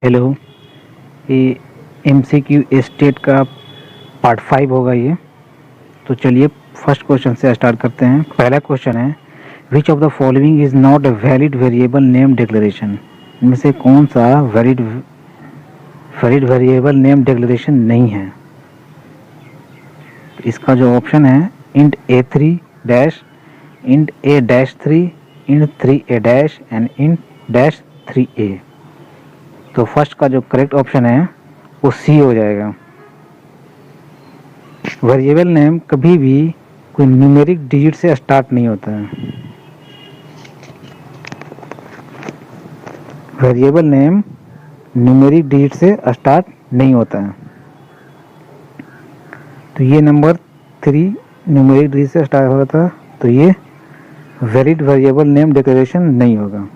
Hello. ये MCQ state का part 5 होगा ये। तो चलिए फर्स्ट क्वेश्चन से स्टार्ट करते हैं। पहला क्वेश्चन है, which of the following is not a valid variable name declaration. इनमें से कौन सा वैलिड वेरिएबल नेम डिक्लेरेशन नहीं है। तो इसका जो ऑप्शन है, int A3 dash, int A-3, int 3A dash and int dash 3A। तो फर्स्ट का जो करेक्ट ऑप्शन है वो सी हो जाएगा। वेरिएबल नेम कभी भी कोई न्यूमेरिक डिजिट से स्टार्ट नहीं होता है। वेरिएबल नेम न्यूमेरिक डिजिट से स्टार्ट नहीं होता है। तो ये नंबर 3 न्यूमेरिक डिजिट से स्टार्ट हो रहा था, तो ये वैलिड वेरिएबल नेम डिक्लेरेशन नहीं होगा।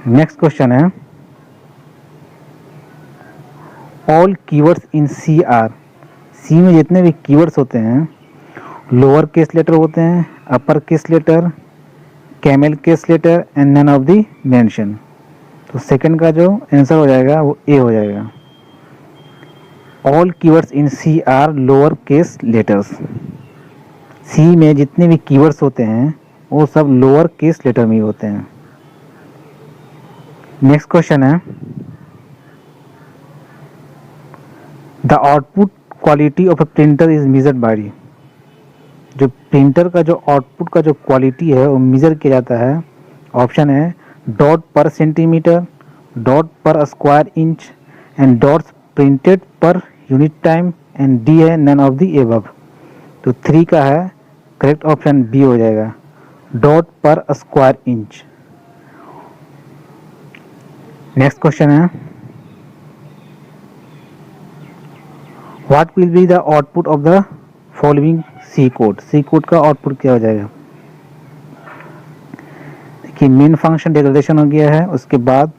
नेक्स्ट क्वेश्चन है, all keywords in C are. C में जितने भी कीवर्ड्स होते हैं, लोअर केस लेटर होते हैं, upper case letter, camel case letter and none of the mention. तो सेकंड का जो आंसर हो जाएगा वो ए हो जाएगा। All keywords in C are lower case letters. C में जितने भी कीवर्ड्स होते हैं वो सब लोअर केस लेटर में ही होते हैं। नेक्स्ट क्वेश्चन है, the output quality of a printer is measured by. जो प्रिंटर का जो आउटपुट का जो क्वालिटी है वो मेजर किया जाता है। ऑप्शन है डॉट पर सेंटीमीटर, डॉट पर square inch and dots printed per unit time and D है नन ऑफ दी एबव। तो 3 का है करेक्ट ऑप्शन बी हो जाएगा, डॉट पर स्क्वायर इंच। नेक्स्ट क्वेश्चन है, what will be the output of the following C code. C code का output क्या हो जाएगा। देखिए मेन फंक्शन डिक्लेरेशन हो गया है, उसके बाद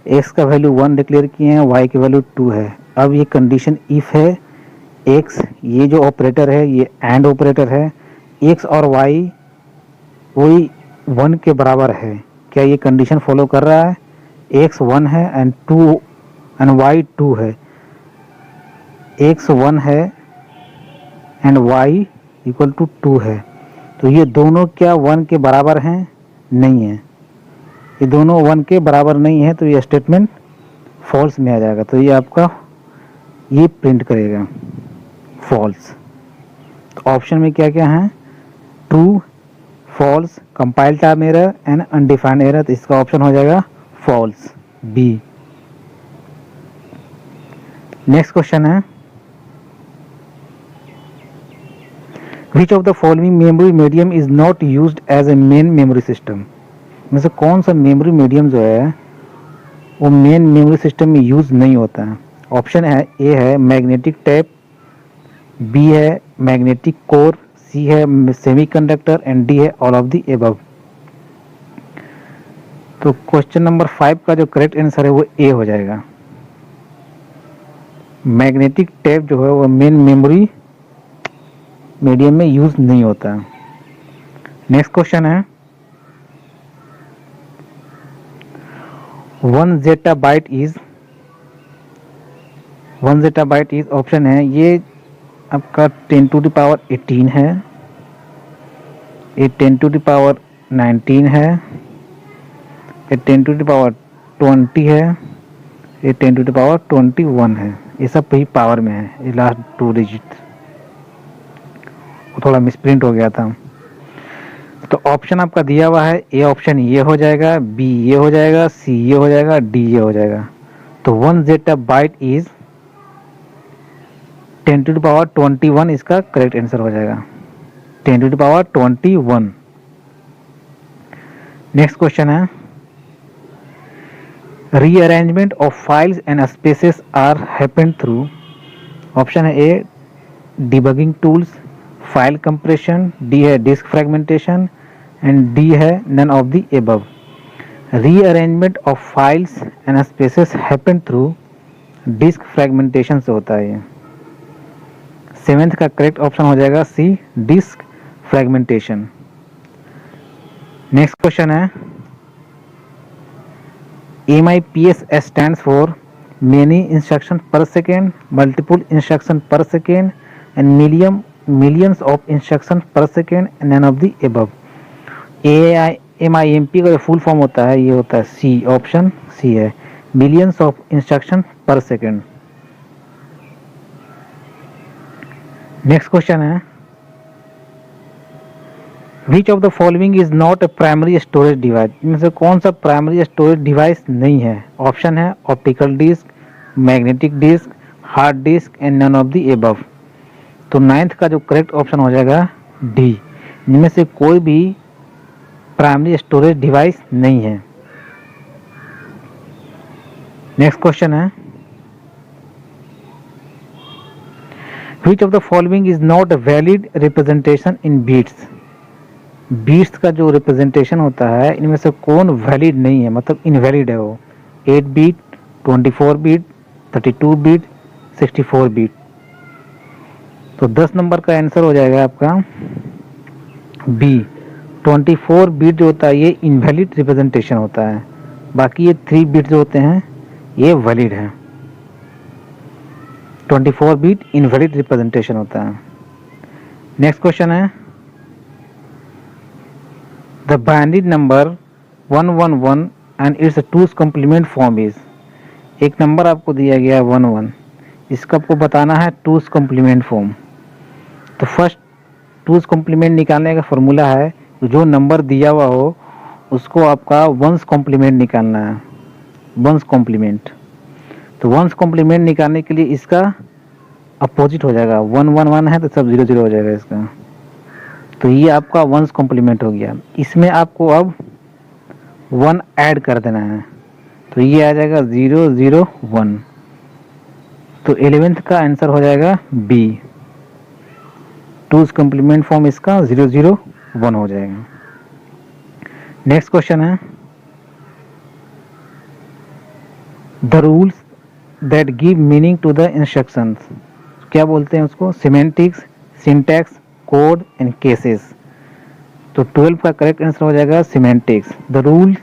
x का वैल्यू 1 डिक्लेयर किए हैं, y की वैल्यू 2 है। अब ये कंडीशन इफ है, x ये जो ऑपरेटर है ये एंड ऑपरेटर है, x और y वही 1 के बराबर है। क्या ये कंडीशन फॉलो कर रहा है। x 1 है एंड y 2 है। x 1 है एंड y इक्वल टू 2 है। तो ये दोनों क्या 1 के बराबर हैं, नहीं है। ये दोनों 1 के बराबर नहीं है, तो ये स्टेटमेंट फॉल्स में आ जाएगा। तो ये आपका ये प्रिंट करेगा फॉल्स। तो ऑप्शन में क्या क्या है, true, false, compile time error and undefined error. तो इसका ऑप्शन हो जाएगा फॉल्स, बी। नेक्स्ट क्वेश्चन है, which of the following memory medium is not used as a main memory system. में से कौन सा मेमोरी मीडियम जो है वो मेन मेमोरी सिस्टम में यूज नहीं होता है। ऑप्शन है ए है मैग्नेटिक टेप, बी है मैग्नेटिक कोर, सी है सेमीकंडक्टर एंड डी है ऑल ऑफ द एबव। तो क्वेश्चन नंबर 5 का जो करेक्ट आंसर है वो ए हो जाएगा। मैग्नेटिक टेप जो है वो मेन मेमोरी मीडियम में यूज नहीं होता। नेक्स्ट क्वेश्चन है, 1 zettabyte इज ऑप्शन है, ये आपका 10 टू द पावर 18 है, ये 10 टू द पावर 19 है, ये 10 टू द पावर 20 है, ये 10 टू द पावर 21 है। ये सब ही पावर में है। ये लास्ट 2 डिजिट थोड़ा मिसप्रिंट हो गया था। तो ऑप्शन आपका दिया हुआ है, ए ऑप्शन ये हो जाएगा, बी ये हो जाएगा, सी ये हो जाएगा, डी ये हो जाएगा। तो 1 zettabyte is 10 to the power 21 इसका करेक्ट आंसर हो जाएगा, 10 to the power 21। Next question है, rearrangement of files and spaces are happened through. Option है A debugging tools, file compression, D है डिस्क फ्रेगमेंटेशन एंड डी है none of the above. Rearrangement of files and spaces happen through disk fragmentation से होता है। ये 7th का correct option हो जाएगा सी, डिस्क फ्रेगमेंटेशन। नेक्स्ट क्वेश्चन है, MIPS stands for many instructions per second, multiple instructions per second, and millions of instructions per second, and none of the above. AIMIMP का जो फुल फॉर्म होता है ये होता है सी, ऑप्शन सी है, millions of instruction पर सेकेंड। नेक्स्ट क्वेश्चन है, which of the following is not a primary storage device, इनमें से कौन सा प्राइमरी स्टोरेज डिवाइस नहीं है? ऑप्शन है optical disk, magnetic disk, hard disk, and none of the above. तो नाइन्थ का जो करेक्ट ऑप्शन हो जाएगा डी, इनमें से कोई भी प्राइमरी स्टोरेज डिवाइस नहीं है। नेक्स्ट क्वेश्चन है, which of the following is not a valid representation in bits, bits का जो रिप्रेजेंटेशन होता है इनमें से कौन वैलिड नहीं है, मतलब इनवैलिड है वो? 8 बीट, 24 बीट, 32 बीट, 64 बीट। तो 10 नंबर का आंसर हो जाएगा आपका बी, 24 बीट जो होता है ये इनवैलिड रिप्रेजेंटेशन होता है, बाकी ये 3 बीट जो होते हैं ये वैलिड है। 24 बीट इनवैलिड रिप्रेजेंटेशन होता है। नेक्स्ट क्वेश्चन है, the binary number 111 and its two's complement form is, एक नंबर आपको दिया गया है 11, इसका आपको बताना है टूज कॉम्प्लीमेंट फॉर्म। तो फर्स्ट टूज कॉम्प्लीमेंट निकालने का फॉर्मूला है, जो नंबर दिया हुआ हो उसको आपका वंस कॉम्प्लीमेंट निकालना है, वंस कॉम्प्लीमेंट। तो वंस कॉम्प्लीमेंट निकालने के लिए इसका अपोजिट हो जाएगा, 111 है तो सब 00 हो जाएगा इसका। तो ये आपका वंस कॉम्प्लीमेंट हो गया, इसमें आपको अब 1 ऐड कर देना है, तो ये आ जाएगा 001। तो 11th का आंसर हो जाएगा बी, टूज कॉम्प्लीमेंट फॉर्म इसका 001 हो जाएगा। नेक्स्ट क्वेश्चन है, the rules that give meaning to the instructions, क्या बोलते हैं उसको? Semantics, syntax, code and cases. तो 12 का करेक्ट आंसर हो जाएगा semantics, the rule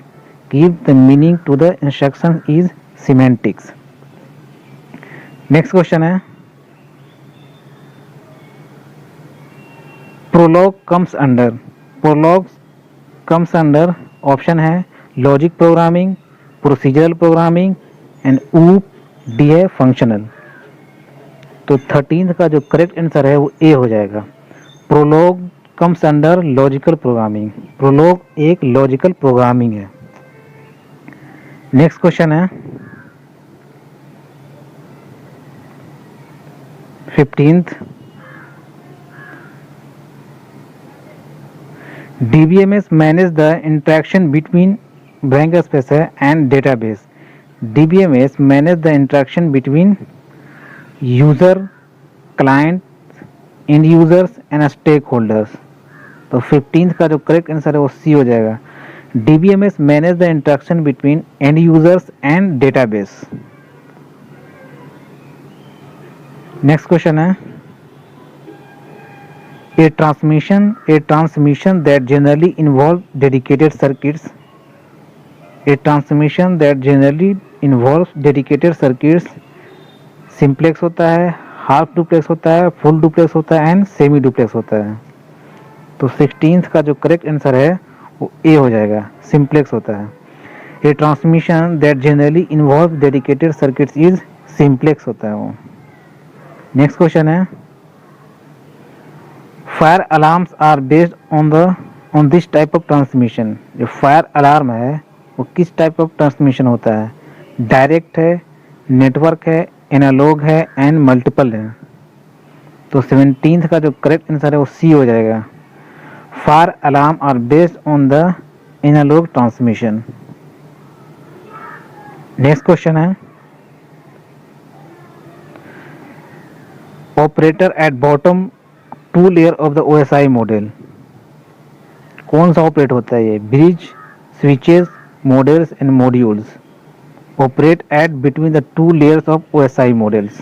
give the meaning to the instruction is semantics. Next question है, Prolog comes under, Prolog comes under option है logic programming, procedural programming and OOP, D है functional. तो 13th का जो correct answer है वो A हो जाएगा, Prolog comes under logical programming, Prolog एक लॉजिकल प्रोग्रामिंग है। नेक्स्ट क्वेश्चन है 15th, DBMS manage the interaction between blank space है and database, DBMS manage the interaction between user, client, end users and stakeholders। तो 15th का जो correct answer है वो C हो जाएगा, DBMS manage the interaction between end users and database। Next question है, A transmission that generally involve dedicated circuits, a transmission that generally involves dedicated circuits, simplex होता है, हाफ डुप्लेक्स होता है, full duplex होता है and semi duplex होता है। तो 16th का जो करेक्ट आंसर है वो ए हो जाएगा, सिंप्लेक्स होता है। A transmission that generally involve dedicated circuits is simplex होता है वो। नेक्स्ट क्वेश्चन है, fire alarms are based on this type of transmission, जो फायर अलार्म है वो किस टाइप ऑफ ट्रांसमिशन होता है? डायरेक्ट है, नेटवर्क है, एनालॉग है एंड मल्टीपल है। तो 17th का जो करेक्ट आंसर है वो सी हो जाएगा, fire alarm are based on the analog transmission. Next question है, operator at bottom 2 layer of the OSI model, कौन सा ऑपरेट होता है ये? Bridge, switches, models and modules operate at between the 2 layers of OSI models,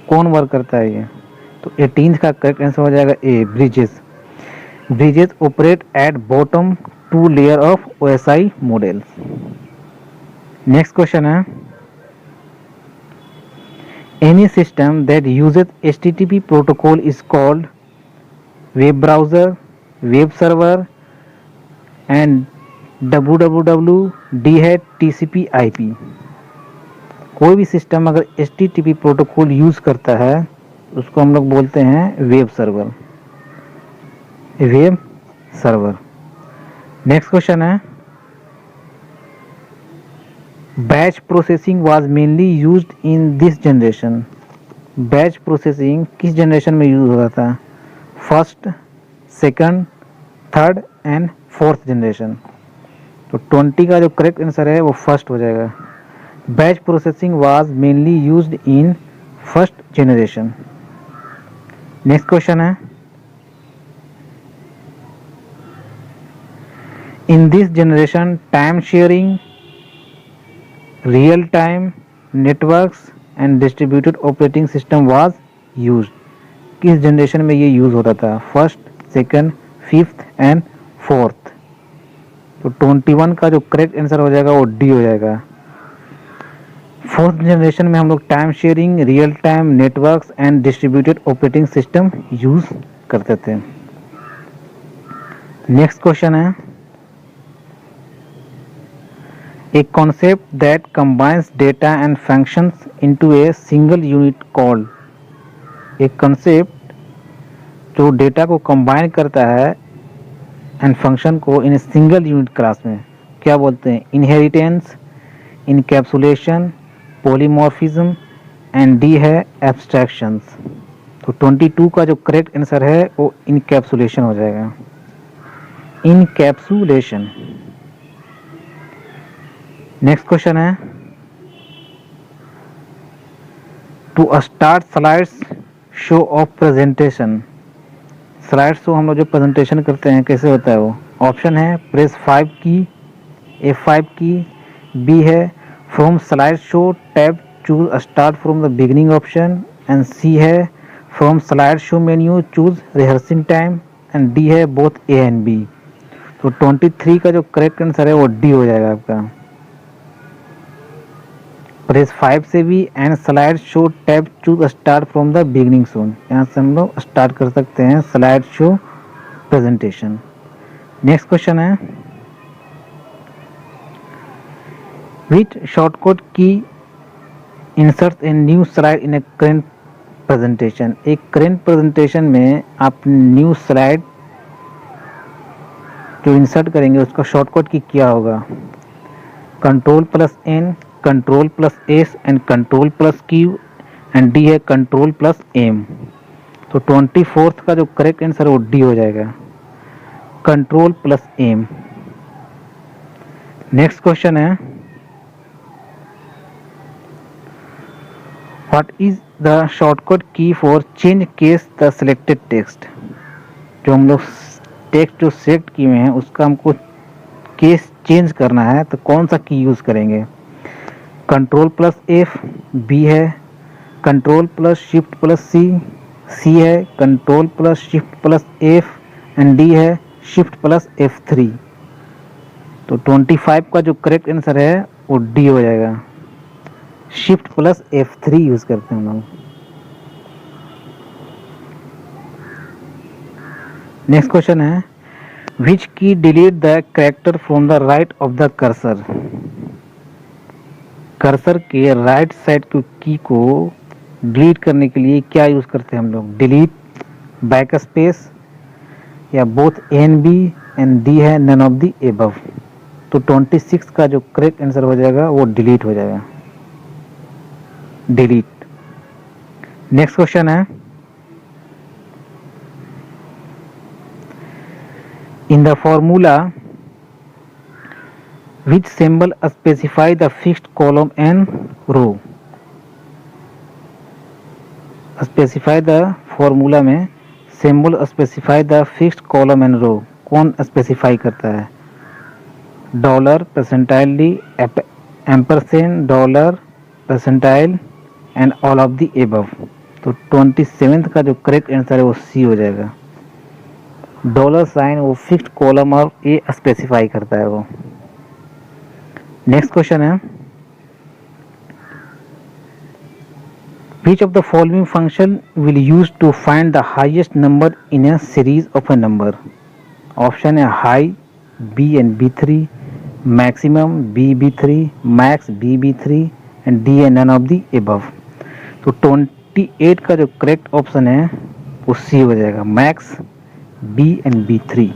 कौन work करता है ये? तो 18th का करेक्ट आंसर हो जाएगा A, bridges, bridges operate at bottom 2 layer of OSI models. Next question है, Any system that uses HTTP protocol is called web browser, web server, and www है TCP IP। कोई भी system अगर HTTP protocol use करता है उसको हम लोग बोलते हैं web server. Web server. Next question है, batch processing was mainly used in this generation. Batch processing किस जनरेशन में यूज होता था? First, second, third and fourth generation. तो 20 का जो करेक्ट आंसर है वो फर्स्ट हो जाएगा। Batch processing was mainly used in first generation. Next question है, in this generation time sharing, real time networks and distributed operating system was used. किस generation में ये यूज होता था? First, second, fifth and fourth. तो 21 का जो correct answer हो जाएगा वो डी हो जाएगा। फोर्थ जनरेशन में हम लोग time sharing, real time networks and distributed operating system use करते थे। नेक्स्ट क्वेश्चन है, a concept that combines data and functions into a single unit called। एक concept जो डेटा को कंबाइन करता है एंड फंक्शन को इन सिंगल यूनिट क्लास में क्या बोलते हैं? Inheritance, encapsulation, polymorphism and D है एब्स्ट्रैक्शंस। तो 22 का जो करेक्ट आंसर है वो इनकैप्सुलेशन हो जाएगा। इनकैप्सुलेशन। नेक्स्ट क्वेश्चन है, to start slides show of presentation. Slide show हम लोग जो प्रेजेंटेशन करते हैं कैसे होता है वो? ऑप्शन है प्रेस 5 की, F5 की, बी है from slide show tab choose start from the beginning option, and C है from slide show menu choose rehearsing time, and D है बोथ ए एंड बी। तो 23 का जो करेक्ट आंसर है वो D हो जाएगा आपका। प्रेस 5 से भी and slide show tab choose start from the beginning सोन, यहाँ से हम लोग स्टार्ट कर सकते हैं slide show presentation. Next question है, which shortcut key insert a new slide in a current presentation. एक करेंट प्रेजेंटेशन में आप न्यू स्लाइड जो इंसर्ट करेंगे उसका शॉर्टकट की क्या होगा? Control plus N, control plus S and control plus Q, and D है कंट्रोल प्लस एम। तो 24th का जो करेक्ट आंसर वो डी हो जाएगा, control plus M. Next question है, what is the shortcut key for change case the selected text. जो हम लोग टेक्स्ट जो सिलेक्ट किए हैं उसका हमको केस चेंज करना है तो कौन सा की यूज करेंगे? कंट्रोल प्लस एफ, बी है कंट्रोल प्लस शिफ्ट प्लस सी, सी है control plus shift plus F, and D है शिफ्ट प्लस F3। तो 25 का जो करेक्ट आंसर है वो डी हो जाएगा, शिफ्ट प्लस F3 यूज करते हैं हम लोग। नेक्स्ट क्वेश्चन है, विच की delete the character from the right of the cursor. Cursor के राइट साइड की को डिलीट करने के लिए क्या यूज करते हैं हम लोग? डिलीट, बैक स्पेस, या both and B, and D है नन ऑफ द एबव। तो 26 का जो करेक्ट आंसर हो जाएगा वो डिलीट हो जाएगा, डिलीट। नेक्स्ट क्वेश्चन है, in the formula which symbol specify the fixed column and row। specify the formula में symbol specify the fixed column and row कौन specify करता है? Dollar, percentile D, ampersand, dollar, percentile and all of the above. तो 27th का जो correct answer है वो C हो जाएगा, डॉलर साइन वो फिक्स्ड कॉलम और ए स्पेसिफाई करता है वो। नेक्स्ट क्वेश्चन है, Which of the following function will use to find the highest number in a series of a number? Option है high b and b3, maximum b b3, max b b3 and d and none of the above. तो 28 का जो correct option है वो C हो जाएगा, max B and b3.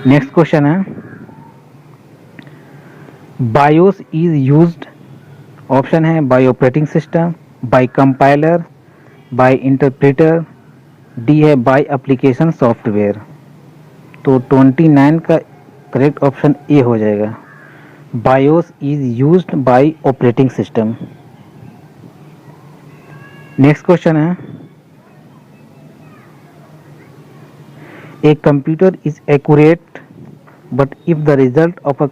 Next question है BIOS is used. Option है by operating system, by compiler, by interpreter, D है बाय एप्लीकेशन सॉफ्टवेयर. तो 29 का करेक्ट ऑप्शन ए हो जाएगा, BIOS is used by operating system. Next question है a computer is accurate but if the result of a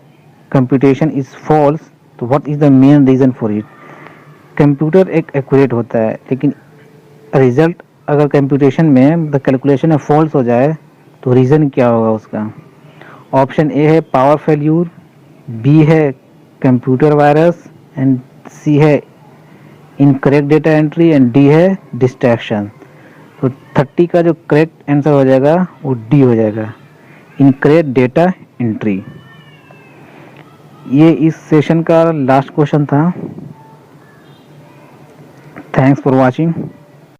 computation is false तो what is the main reason for it. Computer एक accurate होता है लेकिन result अगर computation में the calculation में false हो जाए तो रीज़न क्या होगा उसका. ऑप्शन ए है पावर फेल्यूर, बी है कंप्यूटर वायरस एंड सी है incorrect data entry and D है डिस्ट्रैक्शन. तो 30 का जो करेक्ट आंसर हो जाएगा वो डी हो जाएगा, इनकरेक्ट डेटा एंट्री. ये इस सेशन का लास्ट क्वेश्चन था. Thanks for watching.